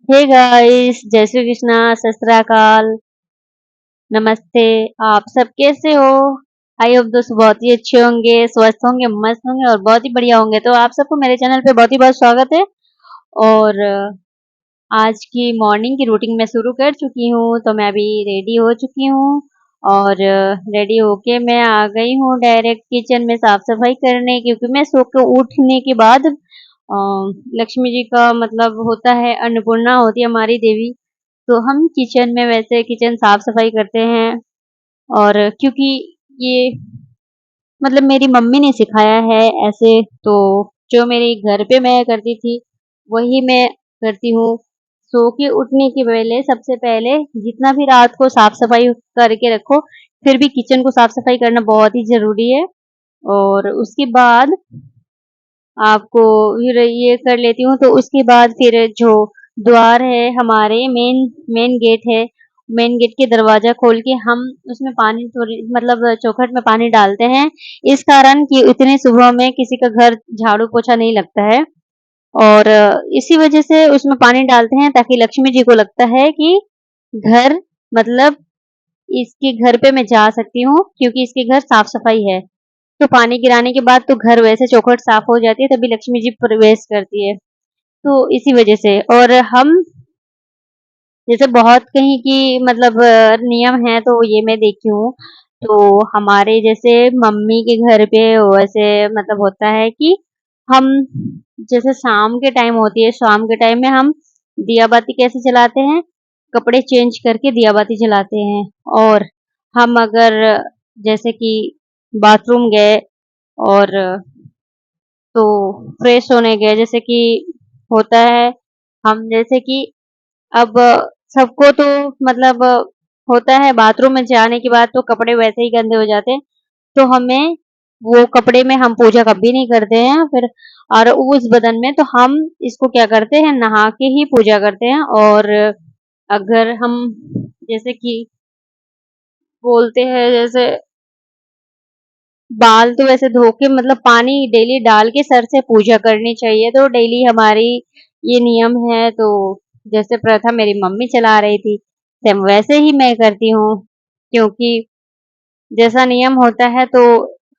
Hey guys, जय श्री कृष्णा, सत श्री अकाल, नमस्ते। आप सब कैसे हो? आई होप दोस्त बहुत ही अच्छे होंगे, स्वस्थ होंगे, मस्त होंगे और बहुत ही बढ़िया होंगे। तो आप सबको मेरे चैनल पे बहुत ही बहुत स्वागत है। और आज की मॉर्निंग की रूटीन मैं शुरू कर चुकी हूँ, तो मैं अभी रेडी हो चुकी हूँ और रेडी होके मैं आ गई हूँ डायरेक्ट किचन में साफ सफाई करने, क्योंकि मैं सो के उठने के बाद लक्ष्मी जी का मतलब होता है, अन्नपूर्णा होती है हमारी देवी। तो हम किचन में वैसे किचन साफ सफाई करते हैं। और क्योंकि ये मतलब मेरी मम्मी ने सिखाया है ऐसे, तो जो मेरे घर पे मैं करती थी वही मैं करती हूँ। सो के उठने के पहले सबसे पहले जितना भी रात को साफ सफाई करके रखो, फिर भी किचन को साफ सफाई करना बहुत ही जरूरी है। और उसके बाद आपको फिर ये कर लेती हूँ, तो उसके बाद फिर जो द्वार है हमारे, मेन मेन गेट है, मेन गेट के दरवाजा खोल के हम उसमें पानी थोड़ी मतलब चौखट में पानी डालते हैं, इस कारण कि इतने सुबह में किसी का घर झाड़ू पोछा नहीं लगता है। और इसी वजह से उसमें पानी डालते हैं ताकि लक्ष्मी जी को लगता है कि घर मतलब इसके घर पे मैं जा सकती हूँ, क्योंकि इसके घर साफ सफाई है। तो पानी गिराने के बाद तो घर वैसे चौखट साफ हो जाती है, तभी लक्ष्मी जी प्रवेश करती है। तो इसी वजह से। और हम जैसे बहुत कहीं की मतलब नियम है, तो ये मैं देखी हूँ। तो हमारे जैसे मम्मी के घर पे वैसे मतलब होता है कि हम जैसे शाम के टाइम होती है, शाम के टाइम में हम दिया बाती कैसे जलाते हैं, कपड़े चेंज करके दिया बाती जलाते हैं। और हम अगर जैसे कि बाथरूम गए और तो फ्रेश होने गए, जैसे कि होता है, हम जैसे कि अब सबको तो मतलब होता है बाथरूम में जाने के बाद तो कपड़े वैसे ही गंदे हो जाते हैं, तो हमें वो कपड़े में हम पूजा कभी नहीं करते हैं फिर। और उस बदन में तो हम इसको क्या करते हैं, नहा के ही पूजा करते हैं। और अगर हम जैसे कि बोलते हैं, जैसे बाल तो वैसे धो के मतलब पानी डेली डाल के सर से पूजा करनी चाहिए, तो डेली हमारी ये नियम है। तो जैसे प्रथा मेरी मम्मी चला रही थी, सेम वैसे ही मैं करती हूँ, क्योंकि जैसा नियम होता है तो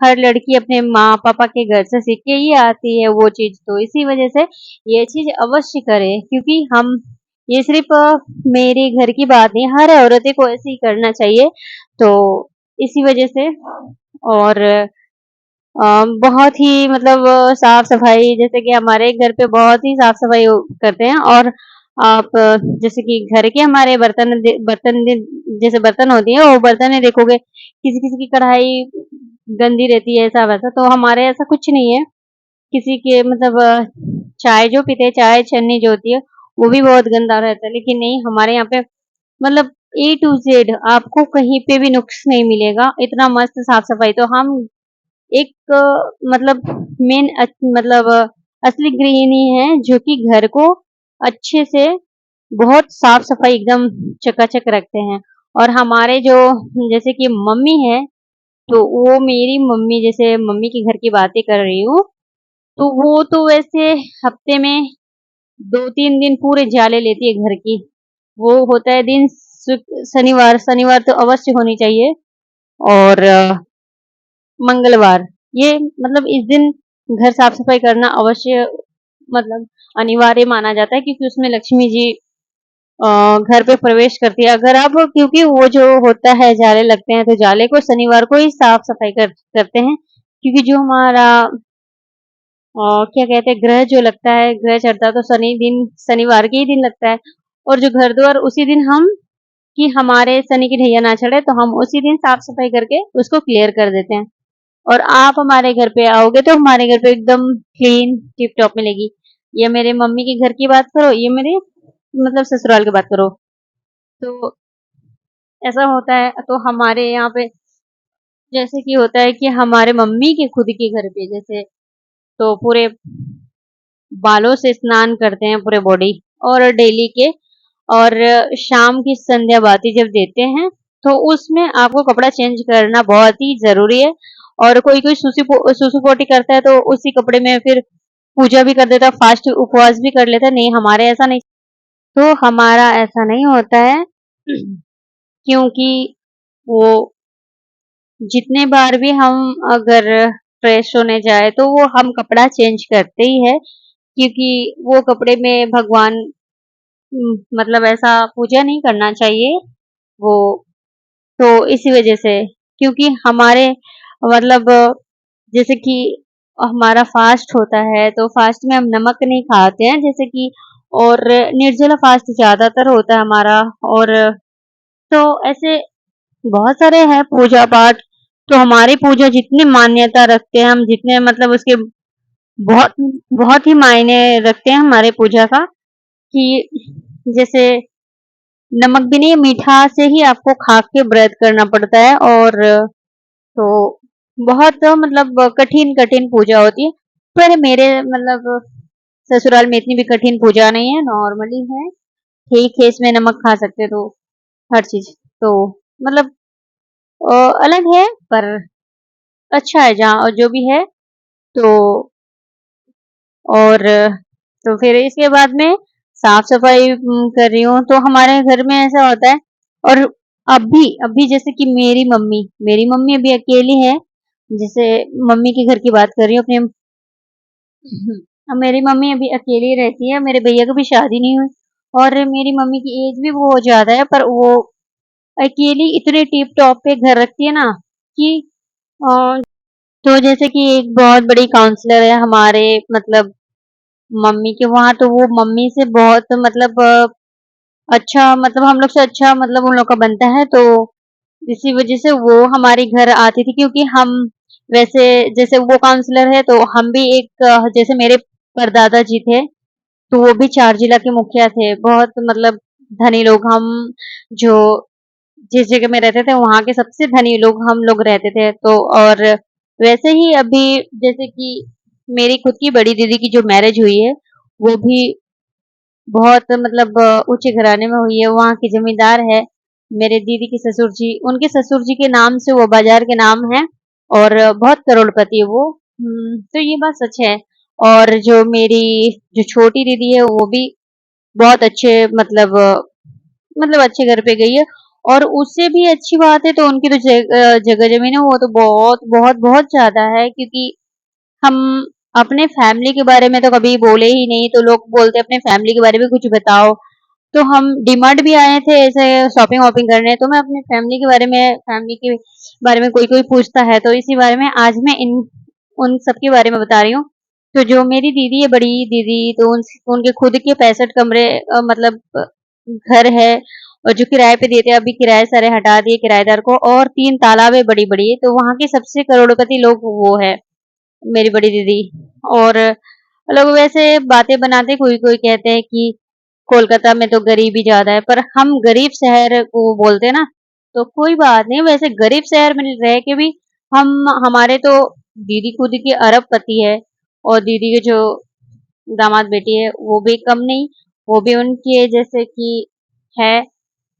हर लड़की अपने माँ पापा के घर से सीख के ही आती है वो चीज। तो इसी वजह से ये चीज अवश्य करें, क्योंकि हम ये सिर्फ मेरे घर की बात नहीं, हर औरतें को ऐसे ही करना चाहिए। तो इसी वजह से। और बहुत ही मतलब साफ-सफाई, जैसे कि हमारे घर पे बहुत ही साफ-सफाई करते हैं। और आप जैसे कि घर के हमारे जैसे बर्तन होती है, वो बर्तन देखोगे, किसी-किसी की कढ़ाई गंदी रहती है, ऐसा-वैसा। तो हमारे ऐसा कुछ नहीं है। किसी के मतलब चाय जो पीते हैं, चाय छन्नी जो होती है, वो भी बहुत गंदा रहता है। लेकिन नहीं, हमारे यहाँ पे मतलब ए टू ज़ेड आपको कहीं पे भी नुक्स नहीं मिलेगा, इतना मस्त साफ-सफाई। तो हम एक मतलब मेन मतलब असली गृहिणी है, जो कि घर को अच्छे से बहुत साफ-सफाई एकदम चकाचक रखते हैं। और हमारे जो जैसे कि मम्मी है, तो वो मेरी मम्मी, जैसे मम्मी के घर की बातें कर रही हूँ, तो वो तो वैसे हफ्ते में 2-3 दिन पूरे जाले लेती है घर की। वो होता है दिन शनिवार, शनिवार तो अवश्य होनी चाहिए। और मंगलवार, ये मतलब इस दिन घर साफ-सफाई करना अवश्य मतलब अनिवार्य माना जाता है, क्योंकि उसमें लक्ष्मी जी घर पे प्रवेश करती है। अगर आप क्योंकि वो जो होता है जाले लगते हैं, तो जाले को शनिवार को ही साफ-सफाई करते हैं, क्योंकि जो हमारा क्या कहते हैं, ग्रह जो लगता है, ग्रह चढ़ता है तो शनिवार के ही दिन लगता है। और जो घर-द्वार उसी दिन हम कि हमारे शनि की ढैया ना चढ़े, तो हम उसी दिन साफ-सफाई करके उसको क्लियर कर देते हैं। और आप हमारे घर पे आओगे तो हमारे घर पे एकदम क्लीन टिप-टॉप मिलेगी। ये मेरे मम्मी के घर की बात करो, ये मेरे मतलब ससुराल की बात करो। तो ऐसा होता है, तो हमारे यहाँ पे जैसे कि होता है कि हमारे मम्मी के खुद के घर पे जैसे तो पूरे बालों से स्नान करते हैं पूरे बॉडी और डेली के। और शाम की संध्या बाती जब देते हैं, तो उसमें आपको कपड़ा चेंज करना बहुत ही ज़रूरी है। और कोई-कोई सुसु-पोटी करता है, तो उसी कपड़े में फिर पूजा भी कर देता है, फास्ट उपवास भी कर लेता है। नहीं, हमारे ऐसा नहीं। तो हमारा ऐसा नहीं होता है क्योंकि वो जितने बार भी हम अगर फ्रेश होने जाए तो वो हम कपड़ा चेंज करते ही है क्योंकि वो कपड़े में भगवान मतलब ऐसा पूजा नहीं करना चाहिए वो तो इसी वजह से क्योंकि हमारे मतलब जैसे कि हमारा फास्ट होता है तो फास्ट में हम नमक नहीं खाते हैं जैसे कि और निर्जला फास्ट ज्यादातर होता है हमारा और तो ऐसे बहुत सारे हैं पूजा पाठ तो हमारी पूजा जितनी मान्यता रखते हैं हम जितने मतलब उसके बहुत बहुत ही मायने रखते हैं हमारे पूजा का कि जैसे नमक भी नहीं मीठा से ही आपको खा के व्रत करना पड़ता है और तो बहुत मतलब कठिन कठिन पूजा होती है पर मेरे मतलब ससुराल में इतनी भी कठिन पूजा नहीं है नॉर्मली है ठीक है इसमें नमक खा सकते तो हर चीज तो मतलब अलग है पर अच्छा है जहाँ जो भी है तो और तो फिर इसके बाद में साफ सफाई कर रही हूँ तो हमारे घर में ऐसा होता है और अभी अभी जैसे कि मेरी मम्मी अभी अकेली है जैसे मम्मी के घर की बात कर रही हूँ अपने अब मेरी मम्मी अभी अकेली रहती है मेरे भैया की भी शादी नहीं हुई और मेरी मम्मी की एज भी बहुत ज्यादा है पर वो अकेली इतने टिप टॉप पे घर रखती है ना कि अ, तो जैसे कि एक बहुत बड़ी काउंसलर है हमारे मतलब मम्मी के वहाँ तो वो मम्मी से बहुत मतलब अच्छा मतलब हम लोग से अच्छा मतलब उन लोग का बनता है तो इसी वजह से वो हमारे घर आती थी क्योंकि हम वैसे जैसे वो काउंसलर है तो हम भी एक जैसे मेरे परदादा जी थे तो वो भी चार जिला के मुखिया थे बहुत मतलब धनी लोग हम जो जिस जगह में रहते थे वहां के सबसे धनी लोग हम लोग रहते थे तो और वैसे ही अभी जैसे कि मेरी खुद की बड़ी दीदी की जो मैरिज हुई है वो भी बहुत मतलब ऊंचे घराने में हुई है वहाँ की जमींदार है मेरे दीदी के ससुर जी उनके ससुर जी के नाम से वो बाजार के नाम है और बहुत करोड़पति है वो तो ये बात सच है और जो मेरी जो छोटी दीदी है वो भी बहुत अच्छे मतलब अच्छे घर पे गई है और उससे भी अच्छी बात है तो उनकी तो जगह जमीन है वो तो बहुत बहुत बहुत ज्यादा है क्योंकि हम अपने फैमिली के बारे में तो कभी बोले ही नहीं तो लोग बोलते हैं अपने फैमिली के बारे में कुछ बताओ तो हम डीमार्ट भी आए थे ऐसे शॉपिंग वॉपिंग करने तो मैं अपने फैमिली के बारे में कोई कोई पूछता है तो इसी बारे में आज मैं इन उन सब के बारे में बता रही हूँ तो जो मेरी दीदी है बड़ी दीदी तो उनके खुद के 65 कमरे मतलब घर है और जो किराए पे देते हैं अभी किराए सारे हटा दिए किराएदार को और 3 तालाब है बड़ी बड़ी तो वहां के सबसे करोड़पति लोग वो है मेरी बड़ी दीदी और लोग वैसे बातें बनाते कोई कोई कहते हैं कि कोलकाता में तो गरीबी ज्यादा है पर हम गरीब शहर को बोलते हैं ना तो कोई बात नहीं वैसे गरीब शहर में रह के भी हम हमारे तो दीदी खुद की अरबपति है और दीदी के जो दामाद बेटी है वो भी कम नहीं वो भी उनके जैसे कि है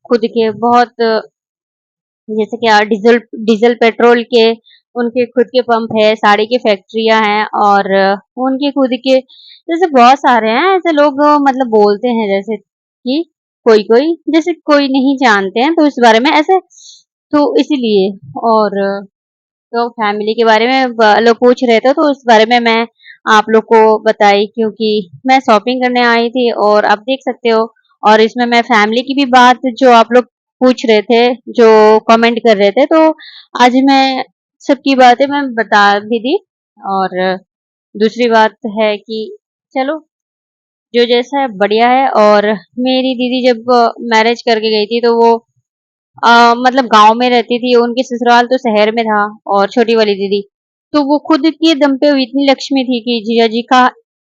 खुद के बहुत जैसे कि डीजल डीजल पेट्रोल के उनके खुद के पंप है साड़ी की फैक्ट्रियां हैं और उनके खुद के जैसे बहुत सारे हैं ऐसे लोग मतलब बोलते हैं जैसे कि कोई कोई जैसे कोई नहीं जानते हैं तो इस बारे में ऐसे तो इसीलिए और तो फैमिली के बारे में लोग पूछ रहे थे तो उस बारे में मैं आप लोग को बताई क्योंकि मैं शॉपिंग करने आई थी और आप देख सकते हो और इसमें मैं फैमिली की भी बात जो आप लोग पूछ रहे थे जो कमेंट कर रहे थे तो आज मैं सबकी बातें मैं बता भी दी और दूसरी बात है कि चलो जो जैसा है बढ़िया है और मेरी दीदी जब मैरिज करके गई थी तो वो मतलब गांव में रहती थी उनके ससुराल तो शहर में था और छोटी वाली दीदी तो वो खुद के दम पे इतनी लक्ष्मी थी कि जीजा जी का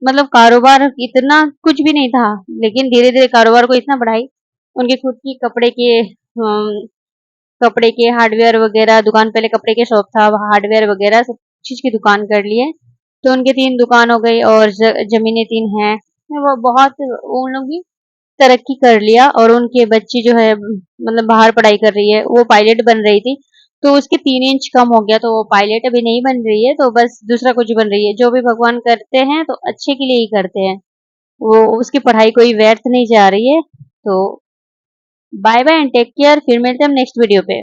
मतलब कारोबार इतना कुछ भी नहीं था लेकिन धीरे धीरे कारोबार को इतना बढ़ाई उनके खुद की कपड़े के हार्डवेयर वगैरह दुकान पहले कपड़े के शॉप था हार्डवेयर वगैरह सब चीज की दुकान कर लिए तो उनके 3 दुकान हो गई और जमीनें 3 हैं वो बहुत उन लोग भी तरक्की कर लिया और उनके बच्ची जो है मतलब बाहर पढ़ाई कर रही है वो पायलट बन रही थी तो उसके 3 इंच कम हो गया तो वो पायलट अभी नहीं बन रही है तो बस दूसरा कुछ बन रही है जो भी भगवान करते हैं तो अच्छे के लिए ही करते हैं वो उसकी पढ़ाई कोई व्यर्थ नहीं जा रही है। तो bye bye and take care, फिर मिलते हैं हम नेक्स्ट वीडियो पे।